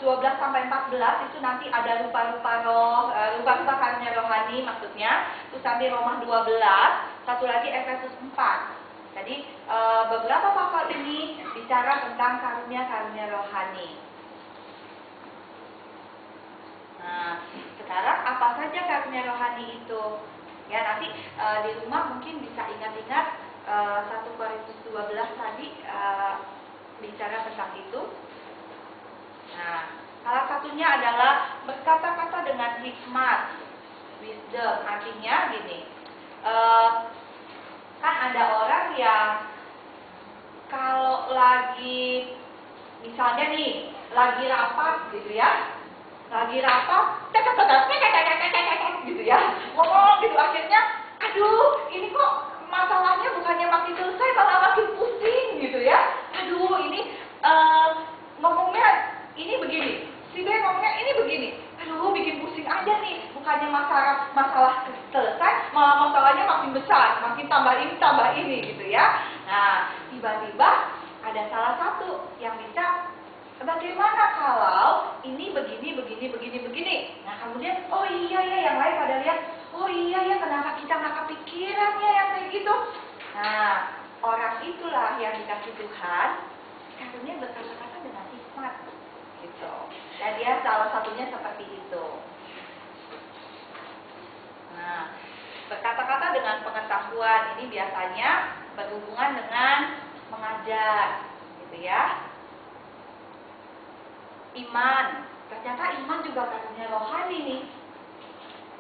12 sampai 14 itu nanti ada rupa-rupa roh, rupa-rupa karunia rohani maksudnya. Terus nanti Roma 12, satu lagi Efesus 4. Jadi beberapa pasal ini bicara tentang karunia-karunia rohani. Nah, sekarang apa saja karunia rohani itu? Ya, nanti di rumah mungkin bisa ingat-ingat 1 Korintus 12 tadi bicara tentang itu. Nah, salah satunya adalah berkata-kata dengan hikmat, wisdom. Artinya gini, kan ada orang yang kalau lagi, misalnya nih, lagi rapat gitu ya, lagi rapat, gitu ya, ngomong gitu, akhirnya, aduh, ini kok masalahnya bukannya makin selesai, malah makin pusing gitu ya, aduh, ini ngomongnya ini begini, si B ngomongnya ini begini, aduh, bikin pusing aja nih, bukannya masalah selesai, malah masalahnya makin besar, makin tambah ini gitu ya. Nah, tiba-tiba ada salah satu yang bisa, bagaimana kalau ini begini. Nah, kemudian, oh iya ya, yang lain pada lihat, oh iya ya, kenapa kita nggak kepikiran ya yang kayak gitu. Nah, orang itulah yang dikasih Tuhan, karunia berkata-kata dengan hikmat gitu. Dan dia salah satunya seperti itu. Nah, berkata-kata dengan pengetahuan ini biasanya berhubungan dengan mengajar, gitu ya. Iman, ternyata iman juga karunia rohani nih.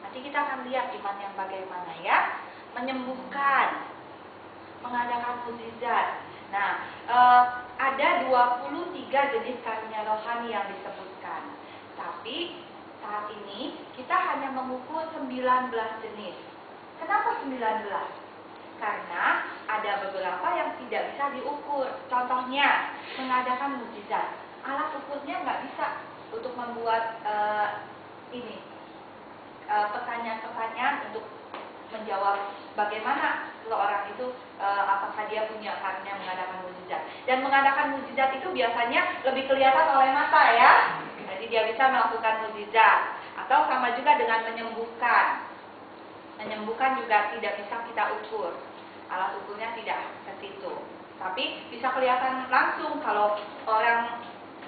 Nanti kita akan lihat iman yang bagaimana ya. Menyembuhkan, mengadakan mukjizat. Nah, ada 23 jenis karunia rohani yang disebutkan. Tapi saat ini kita hanya mengukur 19 jenis. Kenapa 19? Karena ada beberapa yang tidak bisa diukur. Contohnya, mengadakan mukjizat. Alat ukurnya nggak bisa untuk membuat pertanyaan-pertanyaan untuk menjawab bagaimana seseorang itu apakah dia punya karunia mengadakan mukjizat. Dan mengadakan mukjizat itu biasanya lebih kelihatan oleh mata ya. Jadi dia bisa melakukan mukjizat. Atau sama juga dengan menyembuhkan. Menyembuhkan juga tidak bisa kita ukur. Alat ukurnya tidak ke situ. Tapi bisa kelihatan langsung kalau orang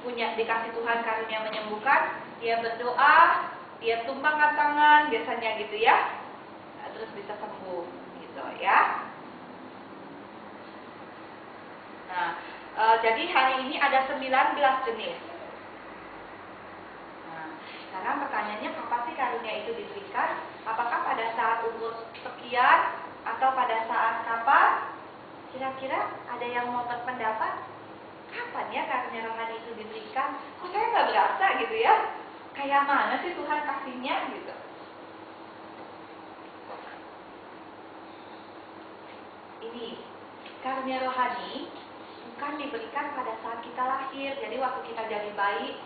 punya dikasih Tuhan karunia menyembuhkan, dia berdoa, dia tumpangkan tangan, biasanya gitu ya. Terus bisa sembuh gitu ya. Nah, jadi hari ini ada 19 jenis. Nah, sekarang pertanyaannya, kapan sih karunia itu diberikan? Apakah pada saat umur sekian atau pada saat kapan? Kira-kira ada yang mau berpendapat? Kapan ya karunia rohani itu diberikan? Kok saya nggak berasa gitu ya? Kayak mana sih Tuhan kasihnya gitu? Ini karunia rohani bukan diberikan pada saat kita lahir. Jadi waktu kita jadi bayi,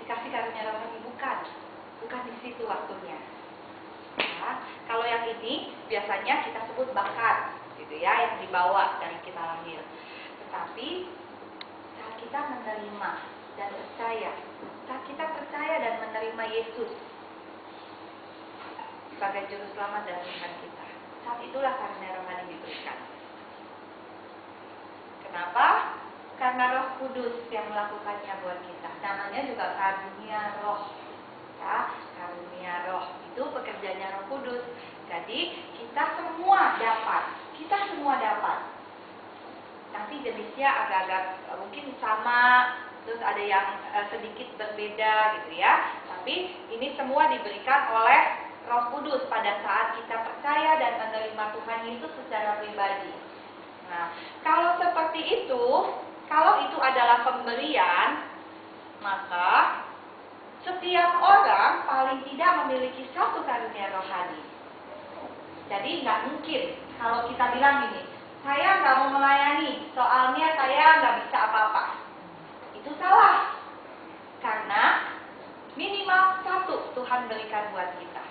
dikasih karunia rohani, bukan di situ waktunya. Nah, kalau yang ini biasanya kita sebut bakat, gitu ya, yang dibawa dari kita lahir. Tetapi saat kita menerima dan percaya, saat kita percaya dan menerima Yesus sebagai juru selamat dan Tuhan kita, saat itulah karunia rohani diberikan. Kenapa? Karena Roh Kudus yang melakukannya buat kita. Namanya juga karunia roh. Ya, karunia roh itu pekerjaannya Roh Kudus. Jadi kita semua dapat. Nanti jenisnya agak-agak mungkin sama, terus ada yang sedikit berbeda gitu ya. Tapi ini semua diberikan oleh Roh Kudus pada saat kita percaya dan menerima Tuhan Yesus secara pribadi. Nah, kalau seperti itu, kalau itu adalah pemberian, maka setiap orang paling tidak memiliki satu karunia rohani. Jadi nggak mungkin kalau kita bilang ini, saya nggak mau melayani, soalnya saya nggak bisa apa-apa. Itu salah. Karena minimal satu Tuhan berikan buat kita.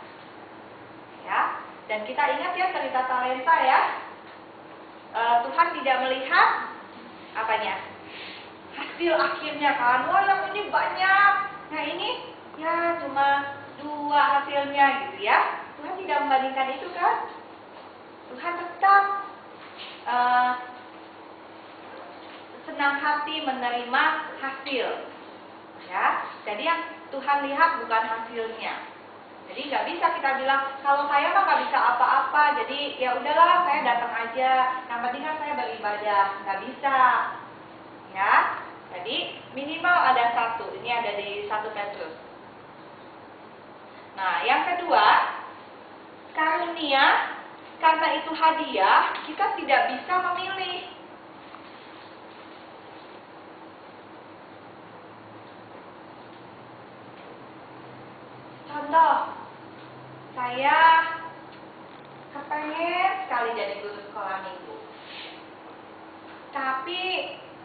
Ya, dan kita ingat ya cerita talenta ya. Tuhan tidak melihat apanya? hasil akhirnya kan, wah yang ini banyak, nah ini ya cuma 2 hasilnya gitu ya. Tuhan tidak membandingkan itu kan. Tuhan tetap senang hati menerima hasil, ya. Jadi yang Tuhan lihat bukan hasilnya. Jadi nggak bisa kita bilang kalau saya mah nggak bisa apa-apa, jadi ya udahlah saya datang aja, yang penting kan saya beribadah. Nggak bisa, ya. Jadi minimal ada 1. Ini ada di 1 Petrus. Nah, yang kedua, karunia, karena itu hadiah, kita tidak bisa memilih. Contoh, saya kepengen sekali jadi guru sekolah minggu. Tapi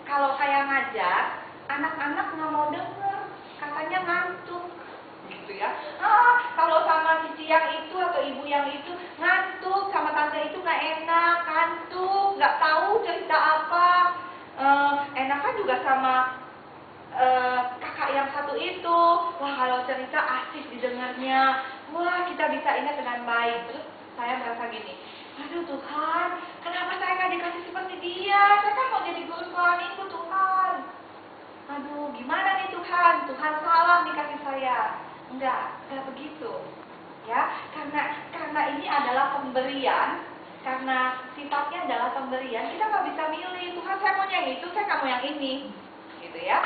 kalau saya ngajar, anak-anak nggak mau denger, katanya ngantuk, gitu ya. Kalau sama cici yang itu atau ibu yang itu ngantuk, sama tante itu nggak enak, ngantuk, nggak tahu cerita apa. Enakan juga sama kakak yang satu itu, wah kalau cerita asik didengarnya, wah kita bisa ingat dengan baik. Terus saya merasa gini, aduh Tuhan, kenapa saya nggak dikasih seperti dia? Saya kan mau jadi guru sekolah minggu, Tuhan. Aduh, gimana nih Tuhan? Tuhan salah nih kasih saya. Enggak begitu. Ya, karena ini adalah pemberian, karena sifatnya adalah pemberian, kita nggak bisa milih. Tuhan, saya mau yang itu, saya nggak mau yang ini, gitu ya.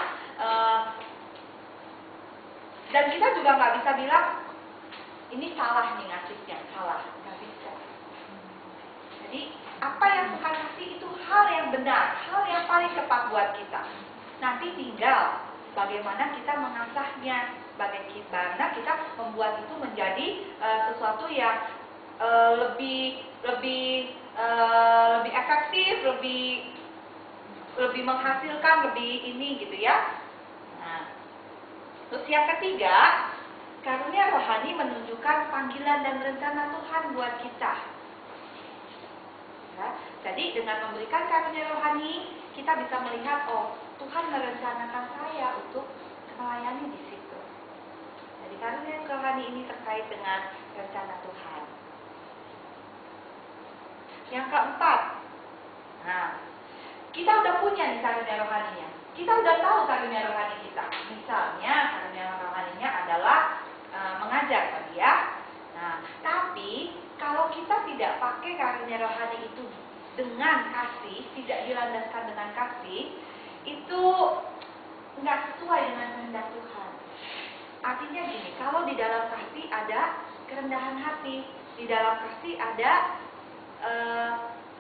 Dan kita juga nggak bisa bilang ini salah nih ngasihnya, salah, nggak bisa. Jadi apa yang Tuhan kasih itu hal yang benar, hal yang paling tepat buat kita. Nanti tinggal bagaimana kita mengasahnya, bagaimana kita membuat itu menjadi sesuatu yang lebih efektif, lebih menghasilkan, lebih ini gitu ya. Nah, terus yang ketiga, karunia rohani menunjukkan panggilan dan rencana Tuhan buat kita. Ya, jadi dengan memberikan karunia rohani, kita bisa melihat, oh Tuhan merencanakan saya untuk melayani di situ. Jadi karunia rohani ini terkait dengan rencana Tuhan. Yang keempat, nah kita udah punya nih karunia rohaninya. Kita udah tahu karunia rohani kita. Misalnya karunia rohaninya adalah mengajar tadi ya. Nah, tapi kalau kita tidak pakai karunia rohani itu dengan kasih, tidak dilandaskan dengan kasih, itu nggak sesuai dengan kehendak Tuhan. Artinya gini, kalau di dalam kasih ada kerendahan hati, di dalam kasih ada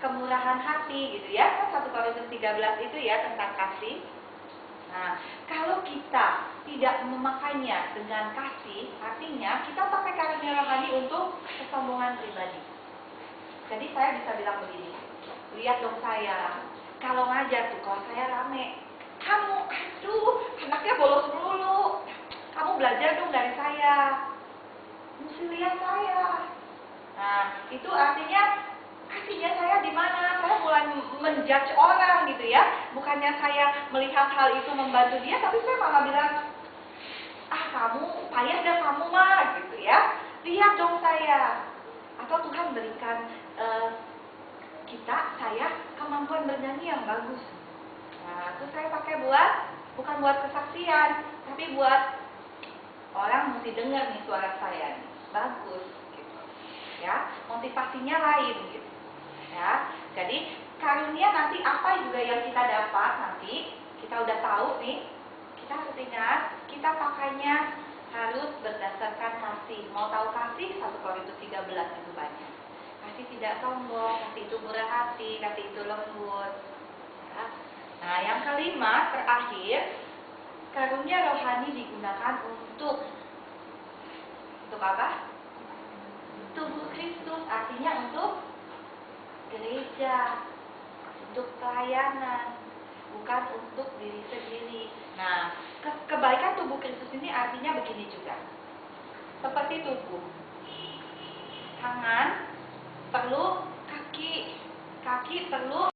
kemurahan hati gitu ya. Kan 1 Korintus 13 itu ya tentang kasih. Nah, kalau kita tidak memakainya dengan kasih, artinya kita pakai karunia rohani untuk kesombongan pribadi. Jadi saya bisa bilang begini, lihat dong saya, kalau ngajar tuh kalau saya rame, kamu aduh anaknya bolos melulu, kamu belajar dong dari saya, mesti lihat saya. Nah, itu artinya kasihnya saya di mana? Saya mulai menjudge orang gitu ya. Bukannya saya melihat hal itu membantu dia, tapi saya malah bilang, kamu payah dah kamu mah gitu ya. Lihat dong saya. Atau Tuhan berikan saya kemampuan bernyanyi yang bagus. Nah, itu saya pakai bukan buat kesaksian, tapi buat orang mesti dengar nih suara saya nih. Bagus gitu. Ya, motivasinya lain gitu. Ya, jadi karunia nanti apa juga yang kita dapat nanti, kita udah tahu nih, kita harus ingat, kita pakainya harus berdasarkan kasih. Mau tahu kasih, 1 Korintus 13 itu banyak. Kasih tidak sombong, kasih itu murah hati, kasih itu lembut. Ya. Nah, yang kelima, terakhir, karunia rohani digunakan untuk apa? Tubuh Kristus, artinya untuk gereja, untuk pelayanan, bukan untuk diri sendiri. Nah, kebaikan tubuh Kristus ini artinya begini juga. Seperti tubuh. Tangan perlu kaki perlu